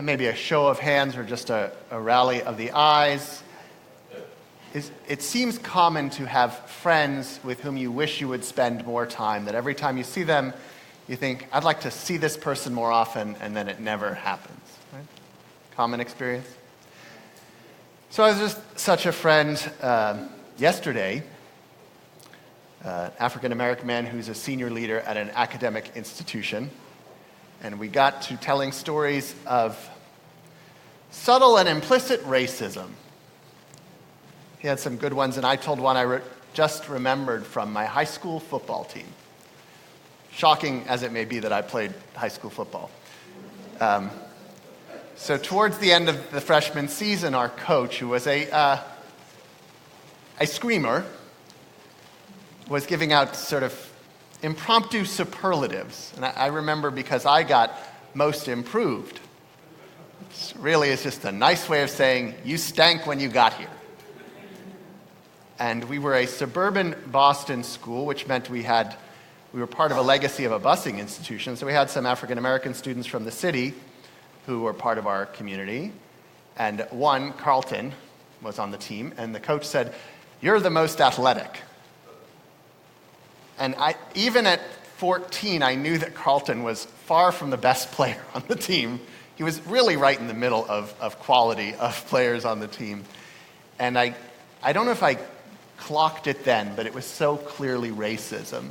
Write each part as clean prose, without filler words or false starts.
maybe a show of hands or just a rally of the eyes. It seems common to have friends with whom you wish you would spend more time, that every time you see them, you think, I'd like to see this person more often, and then it never happens. Right? Common experience? So I was just such a friend yesterday, African-American man who's a senior leader at an academic institution, and we got to telling stories of subtle and implicit racism. He had some good ones, and I told one I just remembered from my high school football team. Shocking as it may be that I played high school football. So towards the end of the freshman season, our coach, who was a screamer, was giving out sort of impromptu superlatives. And I remember because I got most improved. It really is just a nice way of saying, you stank when you got here. And we were a suburban Boston school, which meant we were part of a legacy of a busing institution. So we had some African-American students from the city who were part of our community. And one, Carlton, was on the team. And the coach said, "You're the most athletic." And even at 14, I knew that Carlton was far from the best player on the team. He was really right in the middle of quality of players on the team. And I don't know if I clocked it then, but it was so clearly racism.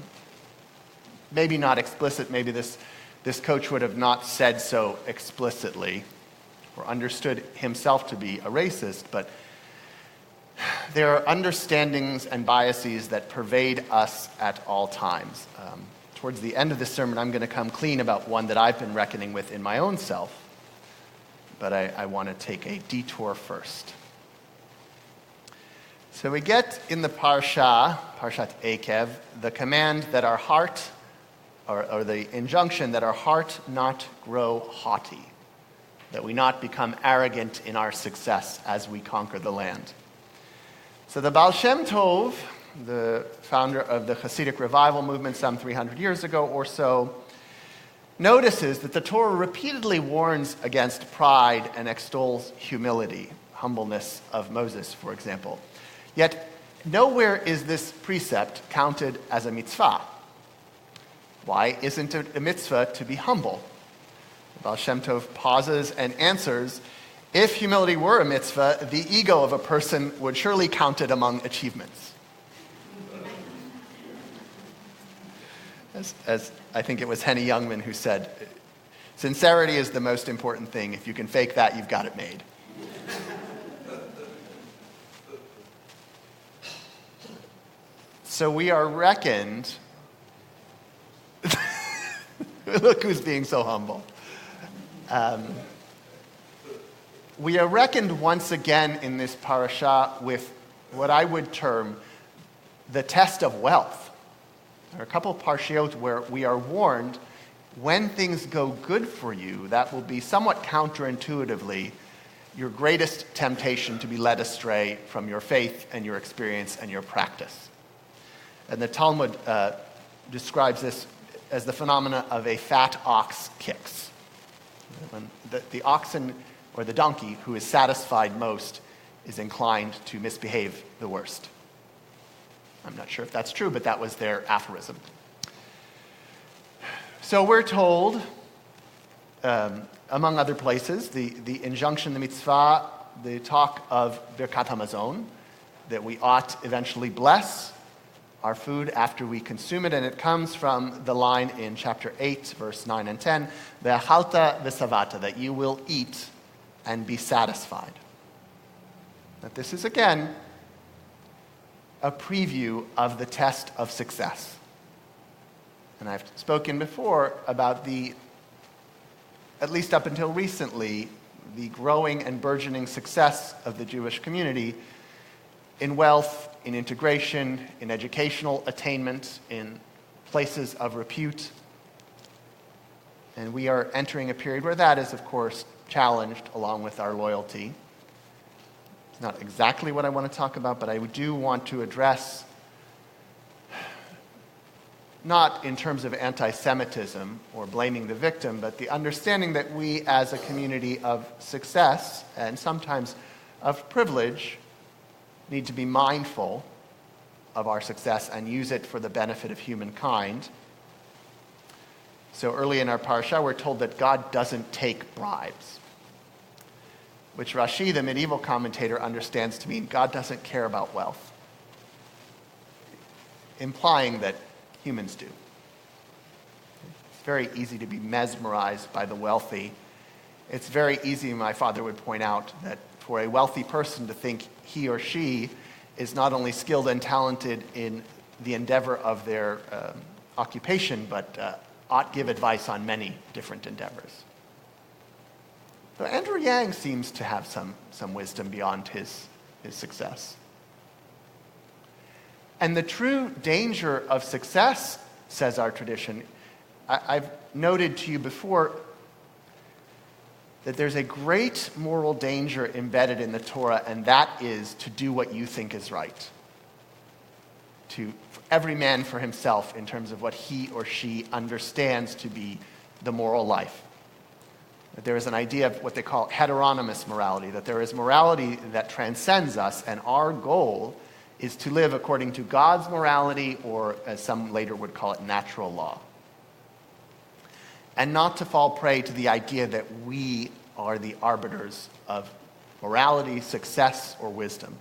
Maybe not explicit, maybe this coach would have not said so explicitly or understood himself to be a racist, but there are understandings and biases that pervade us at all times. Towards the end of this sermon, I'm going to come clean about one that I've been reckoning with in my own self, but I want to take a detour first. So we get in the Parshat Ekev, the command that our heart, or the injunction that our heart not grow haughty, that we not become arrogant in our success as we conquer the land. So the Baal Shem Tov, the founder of the Hasidic revival movement some 300 years ago or so, notices that the Torah repeatedly warns against pride and extols humility, humbleness of Moses, for example. Yet nowhere is this precept counted as a mitzvah. Why isn't it a mitzvah to be humble? The Baal Shem Tov pauses and answers, if humility were a mitzvah, the ego of a person would surely count it among achievements. As I think it was Henny Youngman who said, sincerity is the most important thing. If you can fake that, you've got it made. So we are reckoned, look who's being so humble. We are reckoned once again in this parasha with what I would term the test of wealth. There are a couple of parshiot where we are warned when things go good for you, that will be somewhat counterintuitively your greatest temptation to be led astray from your faith and your experience and your practice. And the Talmud describes this as the phenomena of a fat ox kicks. When the oxen or the donkey who is satisfied most is inclined to misbehave the worst. I'm not sure if that's true, but that was their aphorism. So we're told, among other places, the injunction, the mitzvah, the talk of Birkat HaMazon, that we ought eventually bless our food after we consume it, and it comes from the line in chapter 8, verse 9 and 10, Ve'achalta v'savata, that you will eat and be satisfied. That this is, again, a preview of the test of success. And I've spoken before about at least up until recently, the growing and burgeoning success of the Jewish community in wealth, in integration, in educational attainment, in places of repute. And we are entering a period where that is, of course, challenged along with our loyalty. It's not exactly what I want to talk about, but I do want to address not in terms of anti-Semitism or blaming the victim, but the understanding that we as a community of success and sometimes of privilege need to be mindful of our success and use it for the benefit of humankind. So early in our parsha, we're told that God doesn't take bribes, which Rashi, the medieval commentator, understands to mean God doesn't care about wealth, implying that humans do. It's very easy to be mesmerized by the wealthy. It's very easy, my father would point out, that for a wealthy person to think he or she is not only skilled and talented in the endeavor of their occupation, but ought give advice on many different endeavors. So Andrew Yang seems to have some wisdom beyond his success. And the true danger of success, says our tradition, I've noted to you before that there's a great moral danger embedded in the Torah, and that is to do what you think is right. To every man for himself in terms of what he or she understands to be the moral life. That there is an idea of what they call heteronymous morality, that there is morality that transcends us, and our goal is to live according to God's morality, or as some later would call it, natural law. And not to fall prey to the idea that we are the arbiters of morality, success, or wisdom.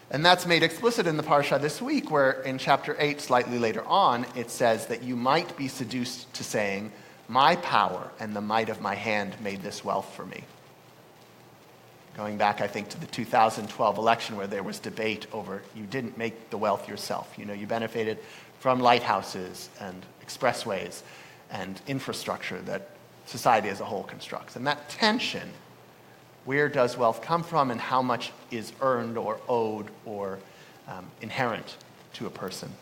And that's made explicit in the Parsha this week, where in chapter 8, slightly later on, it says that you might be seduced to saying, "My power and the might of my hand made this wealth for me." Going back, I think, to the 2012 election, where there was debate over, you didn't make the wealth yourself. You benefited from lighthouses and expressways and infrastructure that society as a whole constructs. And that tension, where does wealth come from and how much is earned or owed or inherent to a person?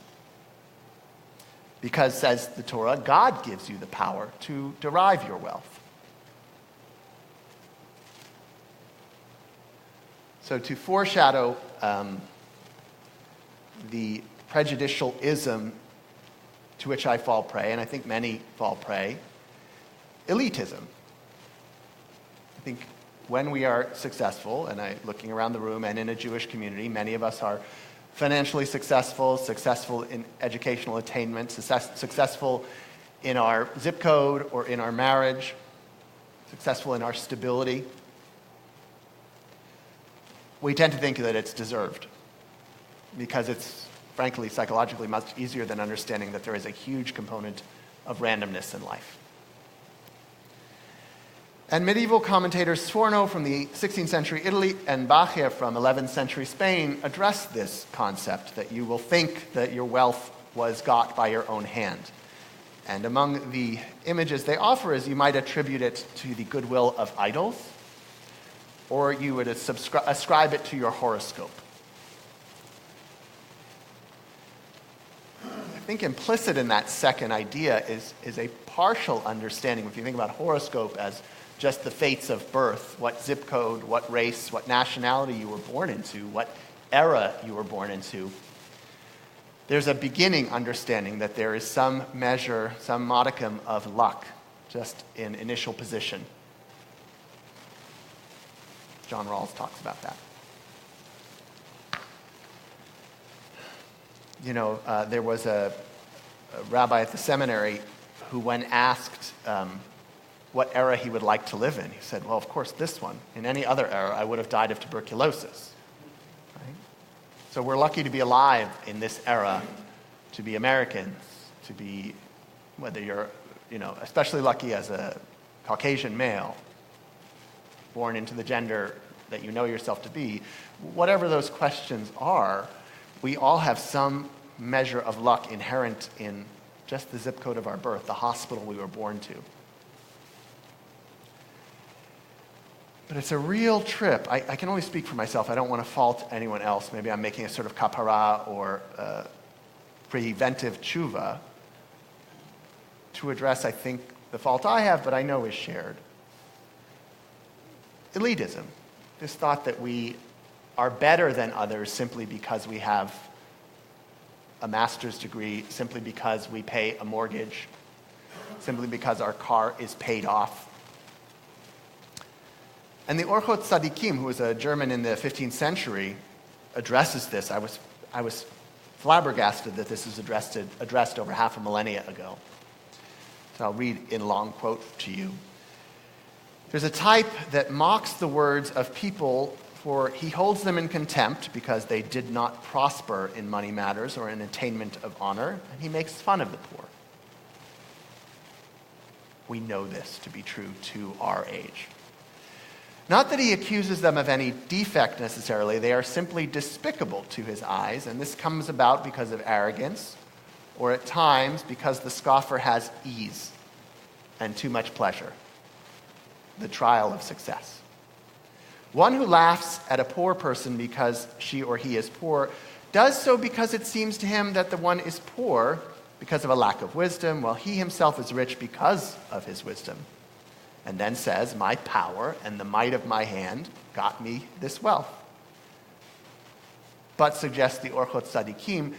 Because, says the Torah, God gives you the power to derive your wealth. So to foreshadow the prejudicial ism to which I fall prey, and I think many fall prey, elitism. I think when we are successful, and looking around the room and in a Jewish community, many of us are financially successful in educational attainment, successful in our zip code or in our marriage, successful in our stability. We tend to think that it's deserved because it's, frankly, psychologically much easier than understanding that there is a huge component of randomness in life. And medieval commentators Sforno from the 16th century Italy and Baccia from 11th century Spain address this concept, that you will think that your wealth was got by your own hand. And among the images they offer is you might attribute it to the goodwill of idols, or you would ascribe it to your horoscope. I think implicit in that second idea is a partial understanding. If you think about horoscope as just the fates of birth, what zip code, what race, what nationality you were born into, what era you were born into, there's a beginning understanding that there is some measure, some modicum of luck just in initial position. John Rawls talks about that. There was a rabbi at the seminary who, when asked what era he would like to live in, he said, well, of course, this one. In any other era, I would have died of tuberculosis. Right? So we're lucky to be alive in this era, to be Americans, to be, whether you're, especially lucky as a Caucasian male, born into the gender that you know yourself to be. Whatever those questions are, we all have some measure of luck inherent in just the zip code of our birth, the hospital we were born to. But it's a real trip. I can only speak for myself. I don't want to fault anyone else. Maybe I'm making a sort of kapara or preventive tshuva to address, I think, the fault I have, but I know is shared. Elitism, this thought that we are better than others simply because we have a master's degree simply because we pay a mortgage, simply because our car is paid off. And the Orchot Tzadikim, who was a German in the 15th century, addresses this. I was flabbergasted that this was addressed over half a millennia ago. So I'll read in long quote to you. There's a type that mocks the words of people, for he holds them in contempt because they did not prosper in money matters or in attainment of honor, and he makes fun of the poor. We know this to be true to our age. Not that he accuses them of any defect necessarily, they are simply despicable to his eyes, and this comes about because of arrogance, or at times because the scoffer has ease and too much pleasure, the trial of success. One who laughs at a poor person because she or he is poor does so because it seems to him that the one is poor because of a lack of wisdom, while he himself is rich because of his wisdom. And then says, my power and the might of my hand got me this wealth. But, suggests the Orchot Tzadikim,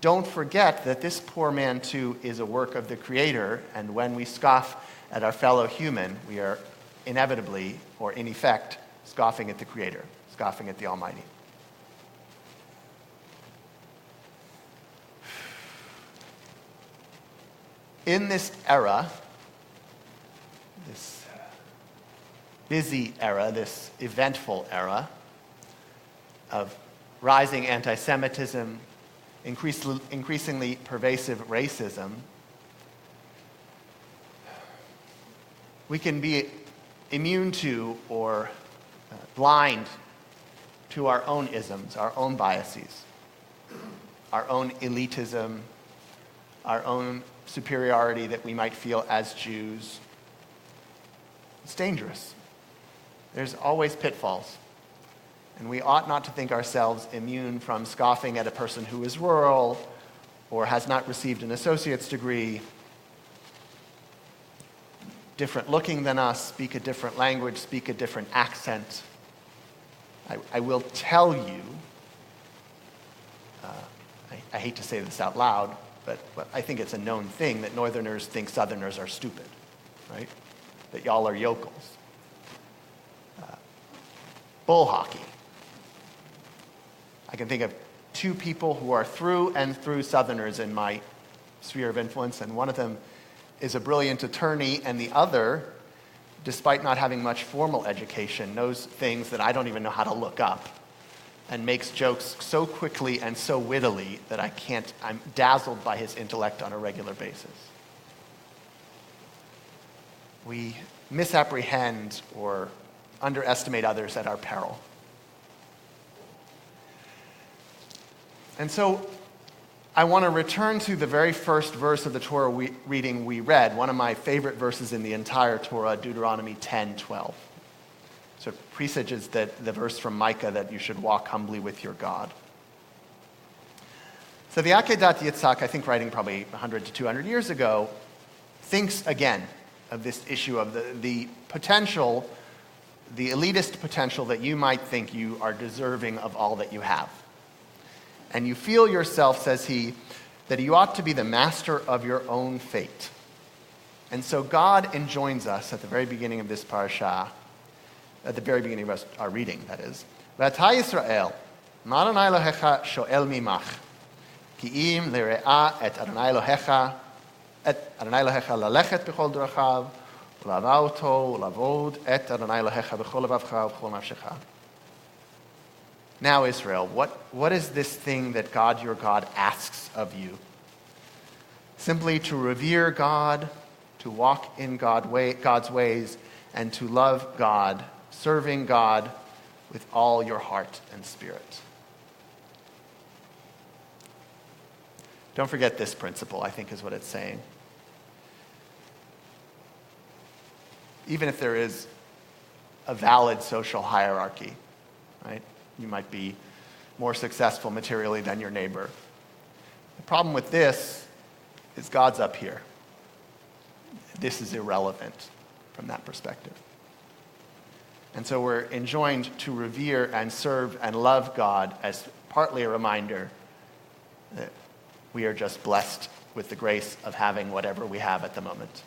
don't forget that this poor man too is a work of the Creator, and when we scoff at our fellow human, we are inevitably, or in effect, scoffing at the Creator, scoffing at the Almighty. In this era, this busy era, this eventful era of rising anti-Semitism, increasingly pervasive racism, we can be immune to or blind to our own isms, our own biases, our own elitism, our own superiority that we might feel as Jews. It's dangerous. There's always pitfalls. And we ought not to think ourselves immune from scoffing at a person who is rural or has not received an associate's degree, different looking than us, speak a different language, speak a different accent. I will tell you, I hate to say this out loud, but I think it's a known thing that Northerners think Southerners are stupid, right? That y'all are yokels. Bull hockey. I can think of two people who are through and through Southerners in my sphere of influence, and one of them is a brilliant attorney, and the other, despite not having much formal education, knows things that I don't even know how to look up, and makes jokes so quickly and so wittily that I'm dazzled by his intellect on a regular basis. We misapprehend or underestimate others at our peril. And so I want to return to the very first verse of the Torah reading we read, one of my favorite verses in the entire Torah, Deuteronomy 10:12. So it presages the verse from Micah that you should walk humbly with your God. So the Akedat Yitzhak, I think writing probably 100 to 200 years ago, thinks again of this issue of the potential, the elitist potential that you might think you are deserving of all that you have. And you feel yourself, says he, that you ought to be the master of your own fate. And so God enjoins us at the very beginning of this parasha, at the very beginning of our reading, that is, V'ata Yisrael, Adonai Elohecha shoel mimach, ki im lere'a et Adonai Elohecha lalechet b'chol drachav, u'la'ava oto, u'la'avod et Adonai Elohecha b'chol levavcha u'b'chol nafshecha. Now, Israel, what is this thing that God, your God, asks of you? Simply to revere God, to walk in God's ways, and to love God, serving God with all your heart and spirit. Don't forget this principle, I think is what it's saying. Even if there is a valid social hierarchy, right? You might be more successful materially than your neighbor. The problem with this is God's up here. This is irrelevant from that perspective. And so we're enjoined to revere and serve and love God as partly a reminder that We are just blessed with the grace of having whatever we have at the moment.